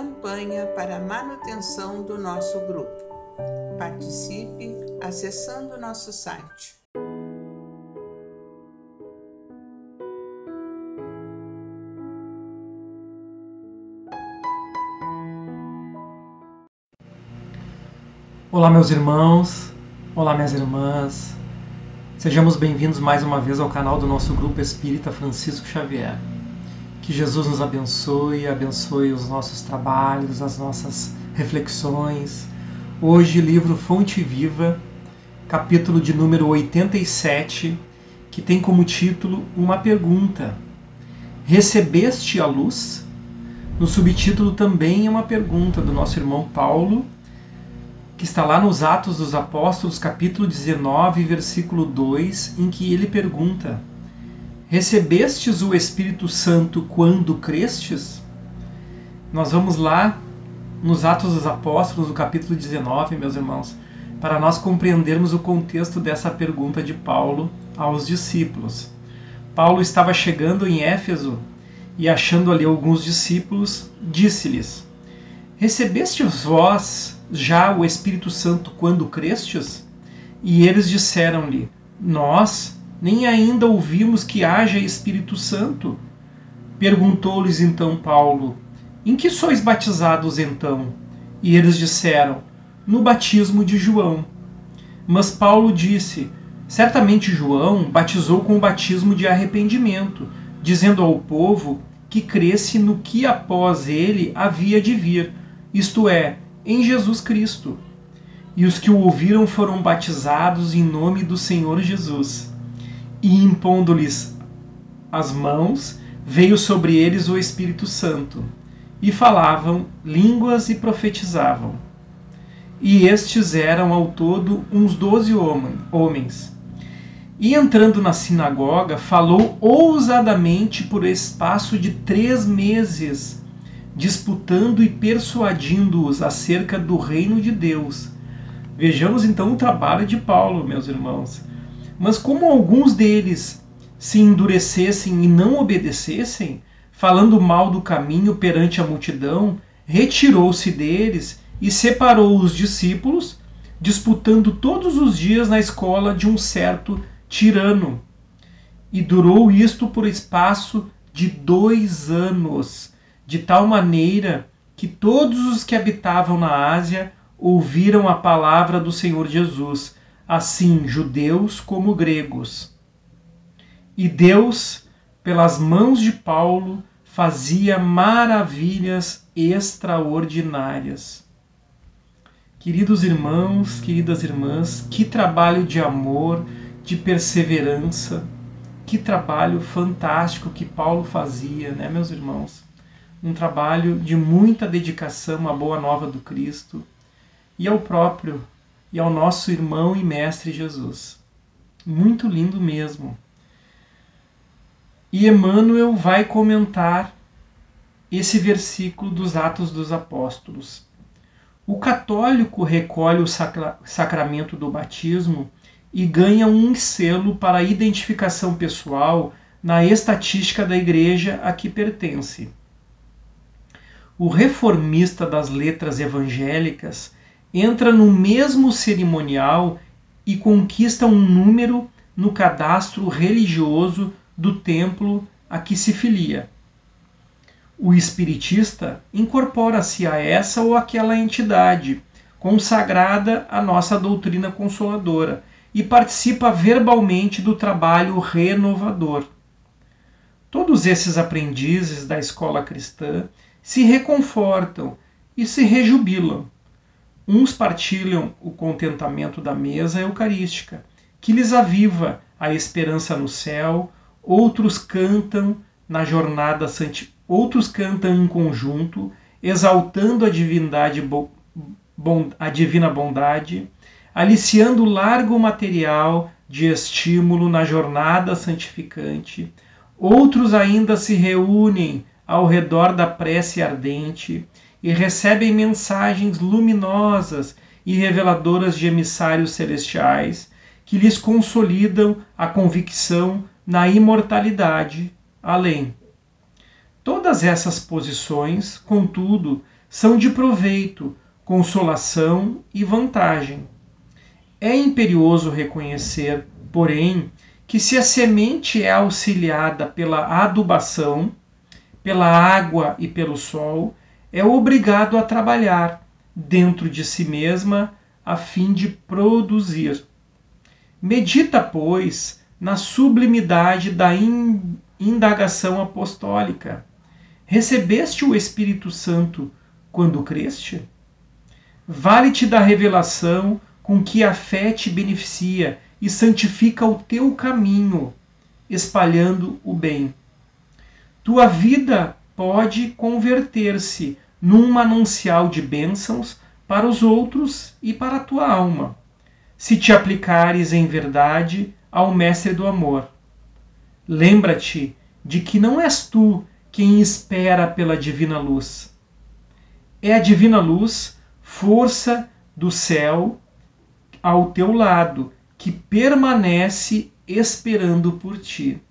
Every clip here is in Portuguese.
campanha para a manutenção do nosso grupo. Participe acessando nosso site. Olá, meus irmãos, olá, minhas irmãs, sejamos bem-vindos mais uma vez ao canal do nosso Grupo Espírita Francisco Xavier. Que Jesus nos abençoe, abençoe os nossos trabalhos, as nossas reflexões. Hoje, livro Fonte Viva, capítulo de número 87, que tem como título uma pergunta: Recebeste a luz? No subtítulo também é uma pergunta do nosso irmão Paulo, que está lá nos Atos dos Apóstolos, capítulo 19, versículo 2, em que ele pergunta: Recebestes o Espírito Santo quando crestes? Nós vamos lá nos Atos dos Apóstolos, no capítulo 19, meus irmãos, para nós compreendermos o contexto dessa pergunta de Paulo aos discípulos. Paulo estava chegando em Éfeso e, achando ali alguns discípulos, disse-lhes: Recebestes vós já o Espírito Santo quando crestes? E eles disseram-lhe: Nós nem ainda ouvimos que haja Espírito Santo. Perguntou-lhes então Paulo: Em que sois batizados então? E eles disseram: No batismo de João. Mas Paulo disse: Certamente João batizou com o batismo de arrependimento, dizendo ao povo que cresce no que após ele havia de vir, isto é, em Jesus Cristo. E os que o ouviram foram batizados em nome do Senhor Jesus. E impondo-lhes as mãos, veio sobre eles o Espírito Santo, e falavam línguas e profetizavam. E estes eram ao todo uns 12 homens. E entrando na sinagoga, falou ousadamente por espaço de 3 meses, disputando e persuadindo-os acerca do reino de Deus. Vejamos então o trabalho de Paulo, meus irmãos. Mas como alguns deles se endurecessem e não obedecessem, falando mal do caminho perante a multidão, retirou-se deles e separou os discípulos, disputando todos os dias na escola de um certo tirano. E durou isto por espaço de 2 anos, de tal maneira que todos os que habitavam na Ásia ouviram a palavra do Senhor Jesus, assim judeus como gregos. E Deus, pelas mãos de Paulo, fazia maravilhas extraordinárias. Queridos irmãos, queridas irmãs, que trabalho de amor, de perseverança, que trabalho fantástico que Paulo fazia, né, meus irmãos? Um trabalho de muita dedicação à boa nova do Cristo e ao próprio e ao nosso irmão e mestre Jesus. Muito lindo mesmo. E Emmanuel vai comentar esse versículo dos Atos dos Apóstolos. O católico recolhe o sacramento do batismo e ganha um selo para a identificação pessoal na estatística da igreja a que pertence. O reformista das letras evangélicas entra no mesmo cerimonial e conquista um número no cadastro religioso do templo a que se filia. O espiritista incorpora-se a essa ou aquela entidade consagrada à nossa doutrina consoladora e participa verbalmente do trabalho renovador. Todos esses aprendizes da escola cristã se reconfortam e se rejubilam. Uns partilham o contentamento da mesa eucarística, que lhes aviva a esperança no céu, outros cantam em conjunto, exaltando a divina bondade, aliciando largo material de estímulo na jornada santificante. Outros ainda se reúnem ao redor da prece ardente e recebem mensagens luminosas e reveladoras de emissários celestiais que lhes consolidam a convicção na imortalidade além. Todas essas posições, contudo, são de proveito, consolação e vantagem. É imperioso reconhecer, porém, que se a semente é auxiliada pela adubação, pela água e pelo sol, é obrigado a trabalhar dentro de si mesma a fim de produzir. Medita, pois, na sublimidade da indagação apostólica. Recebeste o Espírito Santo quando creste? Vale-te da revelação com que a fé te beneficia e santifica o teu caminho, espalhando o bem. Tua vida pode converter-se num manancial de bênçãos para os outros e para a tua alma, se te aplicares em verdade ao Mestre do Amor. Lembra-te de que não és tu quem espera pela divina luz. É a divina luz, força do céu, ao teu lado, que permanece esperando por ti.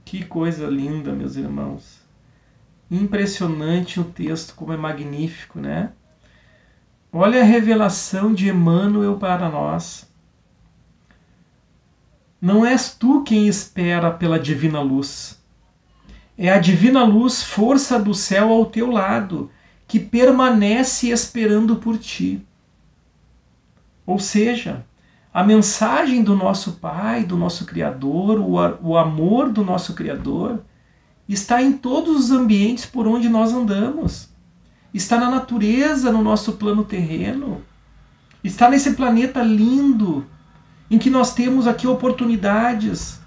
Que coisa linda, meus irmãos. Impressionante o texto, como é magnífico, né? Olha a revelação de Emmanuel para nós. Não és tu quem espera pela divina luz. É a divina luz, força do céu ao teu lado, que permanece esperando por ti. Ou seja, a mensagem do nosso Pai, do nosso Criador, o amor do nosso Criador, está em todos os ambientes por onde nós andamos. Está na natureza, no nosso plano terreno. Está nesse planeta lindo, em que nós temos aqui oportunidades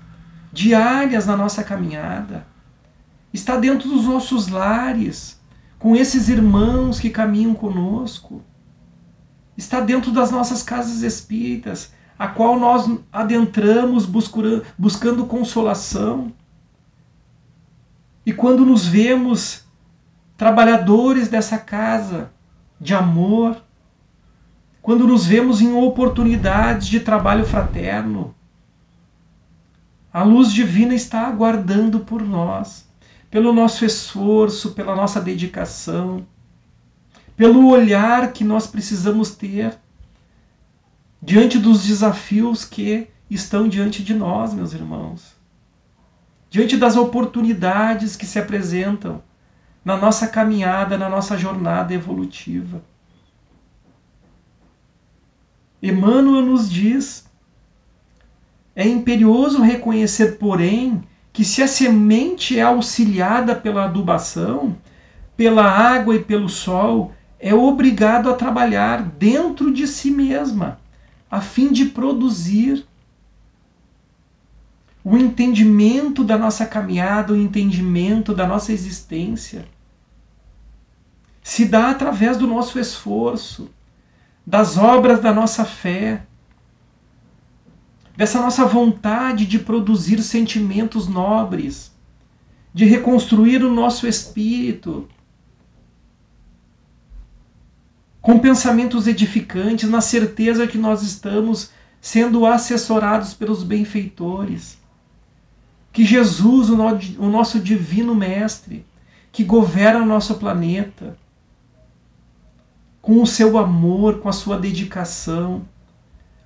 diárias na nossa caminhada. Está dentro dos nossos lares, com esses irmãos que caminham conosco. Está dentro das nossas casas espíritas, a qual nós adentramos buscando consolação. E quando nos vemos trabalhadores dessa casa de amor, quando nos vemos em oportunidades de trabalho fraterno, a luz divina está aguardando por nós, pelo nosso esforço, pela nossa dedicação, pelo olhar que nós precisamos ter diante dos desafios que estão diante de nós, meus irmãos. Diante das oportunidades que se apresentam na nossa caminhada, na nossa jornada evolutiva. Emmanuel nos diz: é imperioso reconhecer, porém, que se a semente é auxiliada pela adubação, pela água e pelo sol, é obrigado a trabalhar dentro de si mesma, a fim de produzir. O entendimento da nossa caminhada, o entendimento da nossa existência, se dá através do nosso esforço, das obras da nossa fé, dessa nossa vontade de produzir sentimentos nobres, de reconstruir o nosso espírito, com pensamentos edificantes, na certeza que nós estamos sendo assessorados pelos benfeitores. Que Jesus, o nosso divino mestre, que governa o nosso planeta, com o seu amor, com a sua dedicação,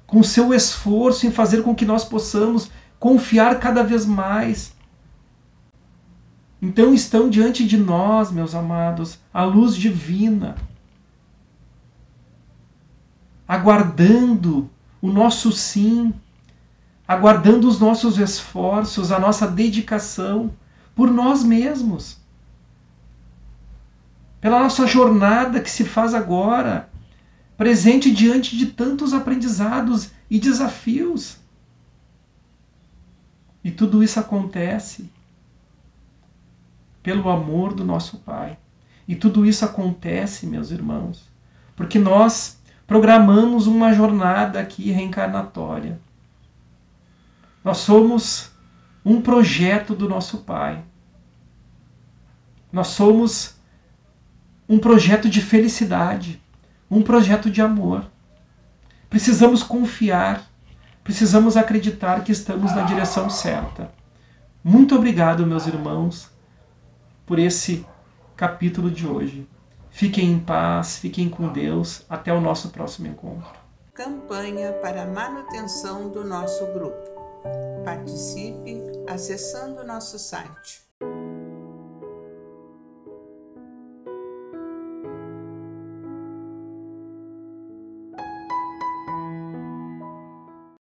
com o seu esforço em fazer com que nós possamos confiar cada vez mais. Então estão diante de nós, meus amados, a luz divina, aguardando o nosso sim, aguardando os nossos esforços, a nossa dedicação por nós mesmos, pela nossa jornada que se faz agora, presente diante de tantos aprendizados e desafios. E tudo isso acontece pelo amor do nosso Pai. E tudo isso acontece, meus irmãos, porque nós programamos uma jornada aqui reencarnatória. Nós somos um projeto do nosso Pai. Nós somos um projeto de felicidade, um projeto de amor. Precisamos confiar, precisamos acreditar que estamos na direção certa. Muito obrigado, meus irmãos, por esse capítulo de hoje. Fiquem em paz, fiquem com Deus. Até o nosso próximo encontro. Campanha para a manutenção do nosso grupo. Participe acessando nosso site